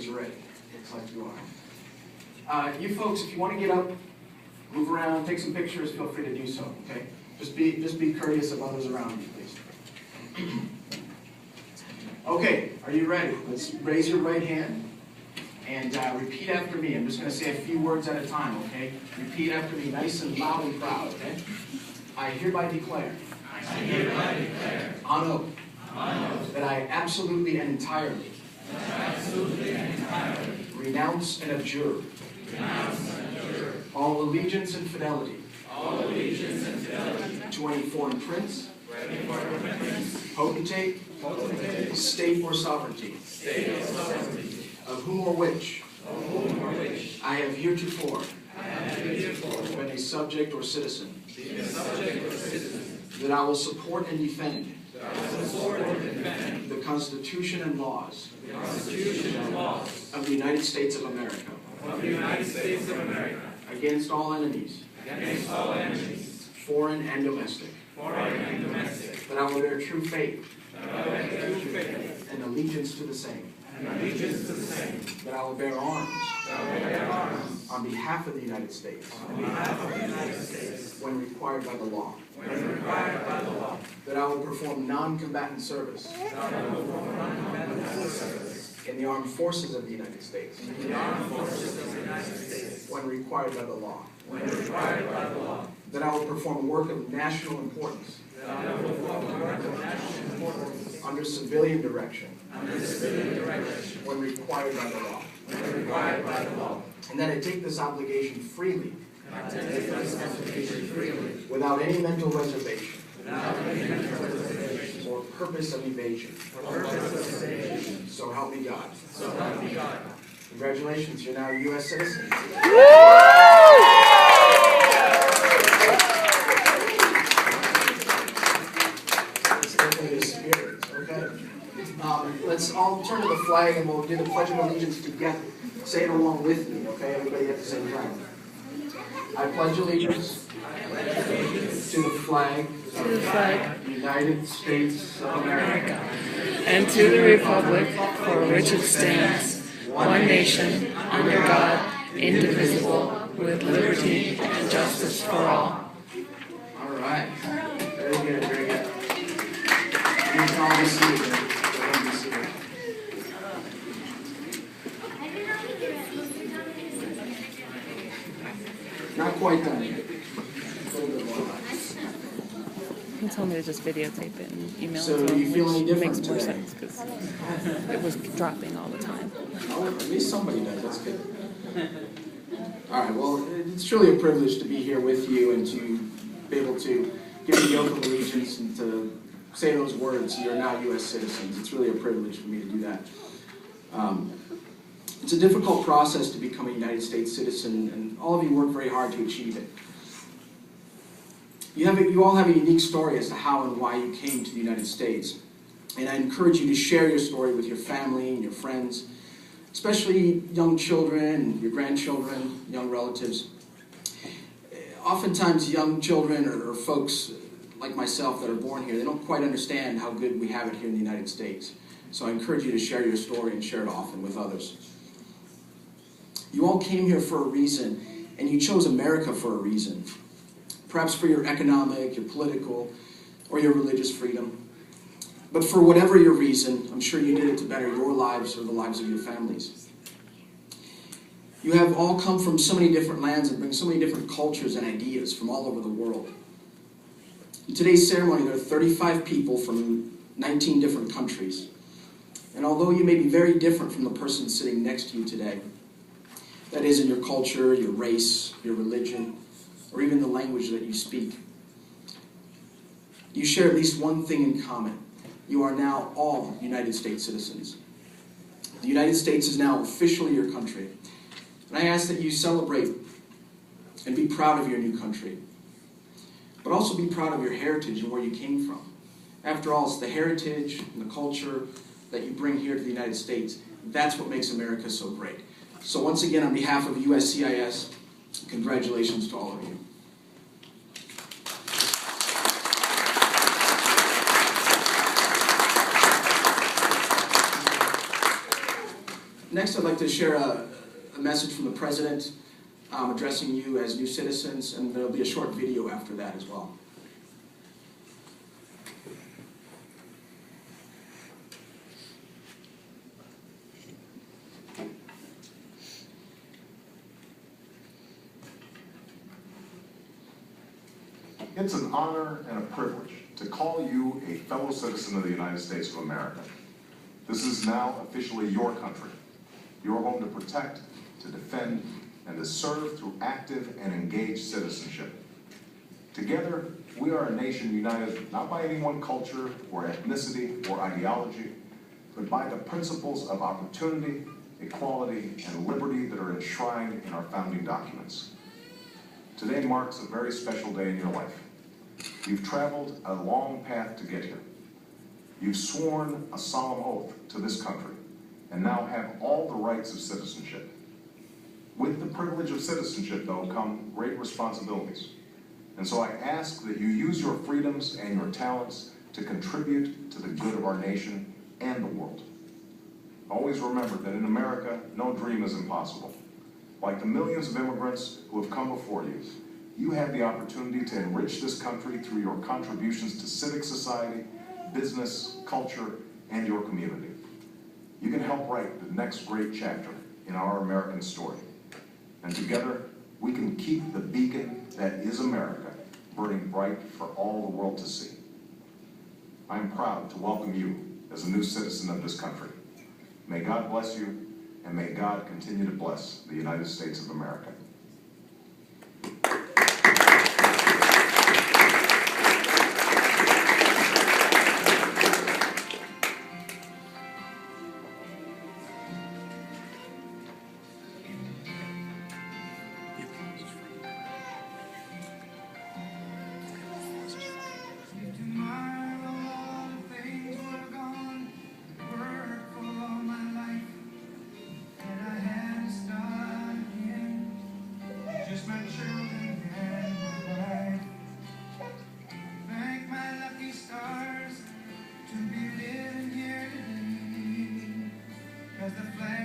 everybody's ready. Looks like you are. You folks, if you want to get up, move around, take some pictures, feel free to do so, okay? Just be courteous of others around you, please. Okay, are you ready? Let's raise your right hand and repeat after me. I'm just going to say a few words at a time, okay? Repeat after me, nice and loud and proud, okay? I hereby declare on oath that I absolutely and entirely renounce and abjure all allegiance and fidelity to any foreign prince, potentate, state or sovereignty, of whom or which I have heretofore been a subject or citizen, that I will support and defend the Constitution and laws of the United States of America, against all enemies, foreign and domestic, that I will bear true faith and allegiance to the same, that I will bear arms on behalf of the United States when required by the law, that I will perform non-combatant service in the armed forces of the United States when required by the law, that I will perform work of national importance under civilian direction when required by the law, and that I take this obligation freely without any mental reservation or purpose of evasion. So help me God. Congratulations, you're now a U.S. citizen. It's definitely the spirit, okay? Let's all turn to the flag and we'll do the Pledge of Allegiance together. Say it along with me, okay? Everybody at the same time. I pledge allegiance to the flag of the United States of America and to the republic for which it stands, one nation, under God, indivisible, with liberty and justice for all. All right. Very good, very good. You can all be seated. Not quite done yet. A little bit more. He told me to just videotape it and email So it to do you him, feel any which different makes more today? sense because it was dropping all the time. Oh, at least somebody does. That's good. All right. Well, it's truly a privilege to be here with you and to be able to give you the oath of allegiance and to say those words. You're now U.S. citizens. It's really a privilege for me to do that. It's a difficult process to become a United States citizen, and all of you work very hard to achieve it. You all have a unique story as to how and why you came to the United States. And I encourage you to share your story with your family and your friends, especially young children and your grandchildren, young relatives. Oftentimes young children or folks like myself that are born here, they don't quite understand how good we have it here in the United States. So I encourage you to share your story and share it often with others. You all came here for a reason, and you chose America for a reason. Perhaps for your economic, your political, or your religious freedom. But for whatever your reason, I'm sure you did it to better your lives or the lives of your families. You have all come from so many different lands and bring so many different cultures and ideas from all over the world. In today's ceremony, there are 35 people from 19 different countries. And although you may be very different from the person sitting next to you today, that is in your culture, your race, your religion, or even the language that you speak, you share at least one thing in common. You are now all United States citizens. The United States is now officially your country. And I ask that you celebrate and be proud of your new country. But also be proud of your heritage and where you came from. After all, it's the heritage and the culture that you bring here to the United States. That's what makes America so great. So once again, on behalf of USCIS, congratulations to all of you. Next, I'd like to share a message from the President addressing you as new citizens, and there'll be a short video after that as well. It's an honor and a privilege to call you a fellow citizen of the United States of America. This is now officially your country, your home to protect, to defend, and to serve through active and engaged citizenship. Together, we are a nation united not by any one culture or ethnicity or ideology, but by the principles of opportunity, equality, and liberty that are enshrined in our founding documents. Today marks a very special day in your life. You've traveled a long path to get here. You've sworn a solemn oath to this country and now have all the rights of citizenship. With the privilege of citizenship, though, come great responsibilities. And so I ask that you use your freedoms and your talents to contribute to the good of our nation and the world. Always remember that in America, no dream is impossible. Like the millions of immigrants who have come before you, you have the opportunity to enrich this country through your contributions to civic society, business, culture, and your community. You can help write the next great chapter in our American story. And together, we can keep the beacon that is America burning bright for all the world to see. I am proud to welcome you as a new citizen of this country. May God bless you, and may God continue to bless the United States of America.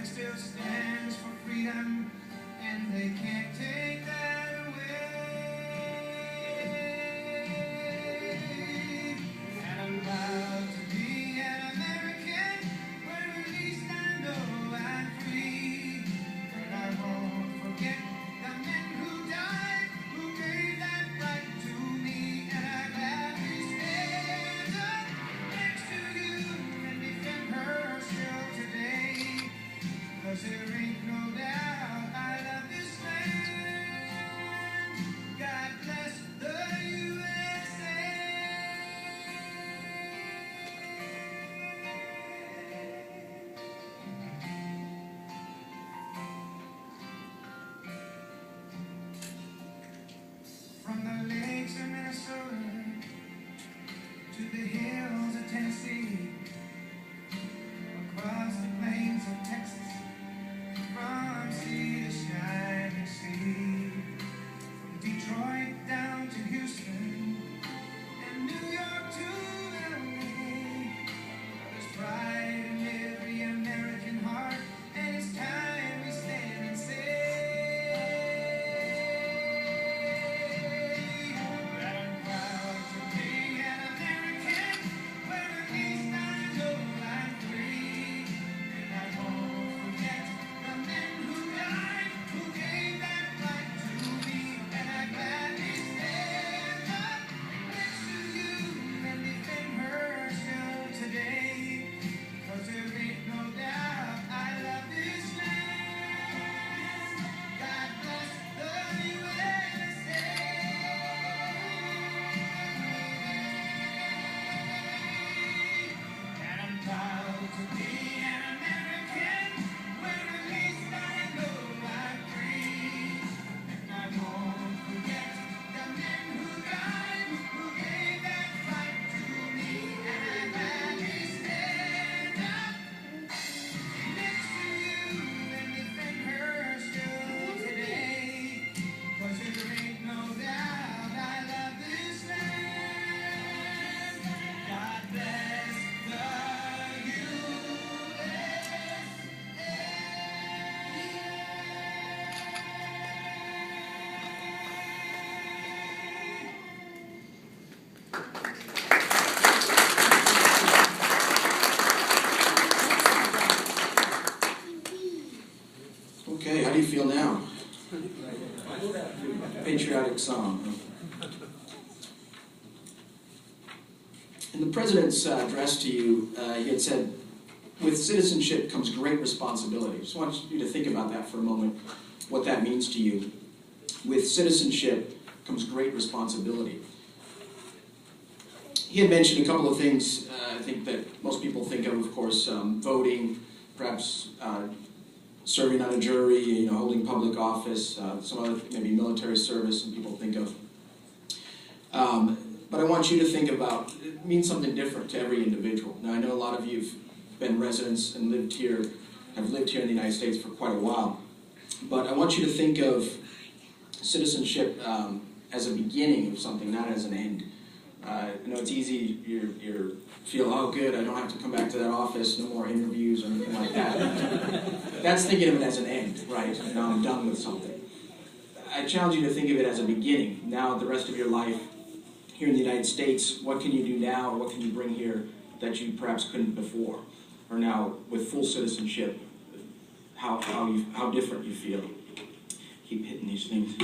Still stands for freedom, and they can't take that away. And I'm proud to be an American, where at least I know I'm free. And I won't forget the men who died, who gave that right to me. And I gladly stand up next to you and defend her still today. 'Cause there ain't no doubt I love this land. Okay, how do you feel now? Patriotic song. In the President's address to you, he had said, with citizenship comes great responsibility. I just want you to think about that for a moment, what that means to you. With citizenship comes great responsibility. He had mentioned a couple of things I think that most people think of course, voting, perhaps serving on a jury, holding public office, some other, maybe military service, some people think of. But I want you to think about, it means something different to every individual. Now I know a lot of you have been residents and have lived here in the United States for quite a while. But I want you to think of citizenship as a beginning of something, not as an end. I know it's easy, you feel, oh good, I don't have to come back to that office, no more interviews or anything like that. That's thinking of it as an end, right? Now I'm done with something. I challenge you to think of it as a beginning. Now the rest of your life here in the United States, what can you do now, or what can you bring here that you perhaps couldn't before? Or now with full citizenship, how different you feel. Keep hitting these things.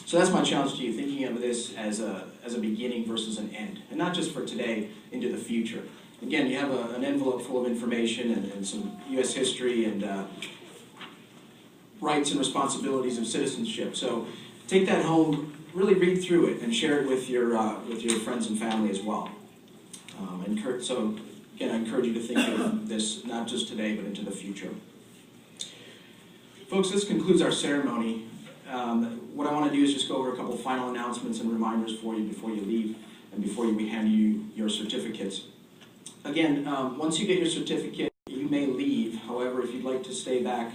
So that's my challenge to you, thinking of this as a beginning versus an end. And not just for today, into the future. Again, you have an envelope full of information and some U.S. history and rights and responsibilities of citizenship. So take that home, really read through it, and share it with your friends and family as well. So again, I encourage you to think of this not just today, but into the future. Folks, this concludes our ceremony. What I want to do is just go over a couple final announcements and reminders for you before you leave and before we hand you your certificates. Again, once you get your certificate, you may leave. However, if you'd like to stay back,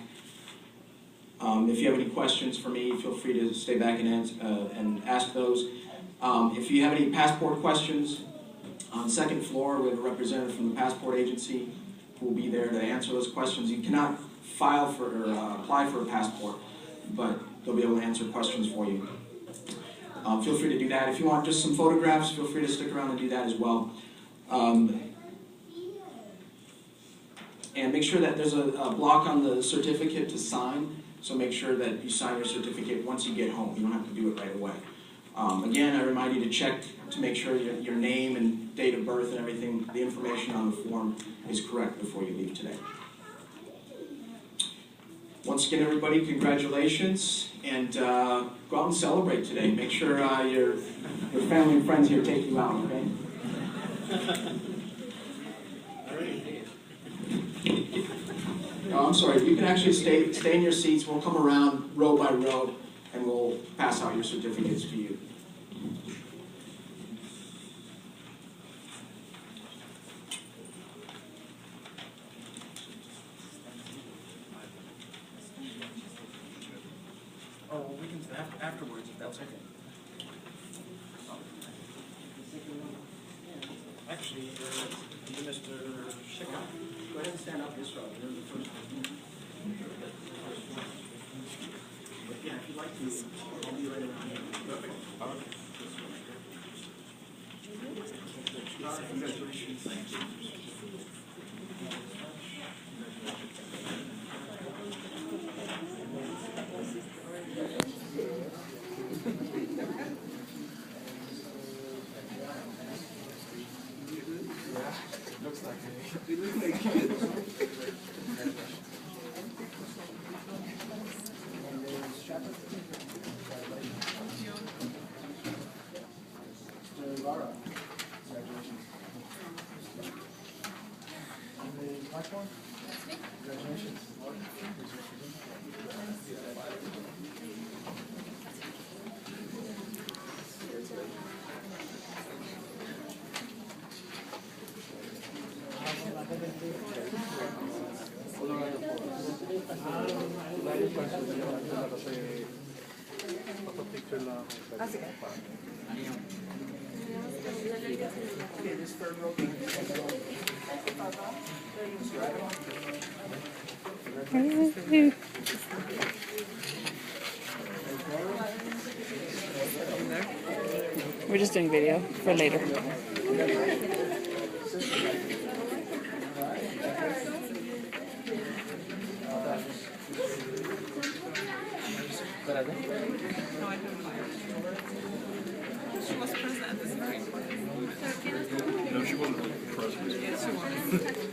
if you have any questions for me, feel free to stay back and ask those. If you have any passport questions, on the second floor, we have a representative from the passport agency who will be there to answer those questions. You cannot file for or apply for a passport, but they'll be able to answer questions for you. Feel free to do that. If you want just some photographs, feel free to stick around and do that as well. And make sure that there's a block on the certificate to sign, so make sure that you sign your certificate once you get home. You don't have to do it right away. Again, I remind you to check to make sure your name and date of birth and everything, the information on the form is correct before you leave today. Once again, everybody, congratulations, and go out and celebrate today. Make sure your family and friends here take you out, okay? Oh, I'm sorry, you can actually stay in your seats. We'll come around row by row, and we'll pass out your certificates to you. Oh, we can afterwards, if that's okay. Actually, Mr. Shika, go ahead and stand up this row. You're the first one. But yeah, if you'd like to, I'll be right around here. Perfect. Congratulations. Thank you. Looks like it. They look like kids. Laura, congratulations. And the platform? Congratulations. Okay, this third row. We're just doing video for later. She was present at this very important. No, she wasn't president. Yes, she was.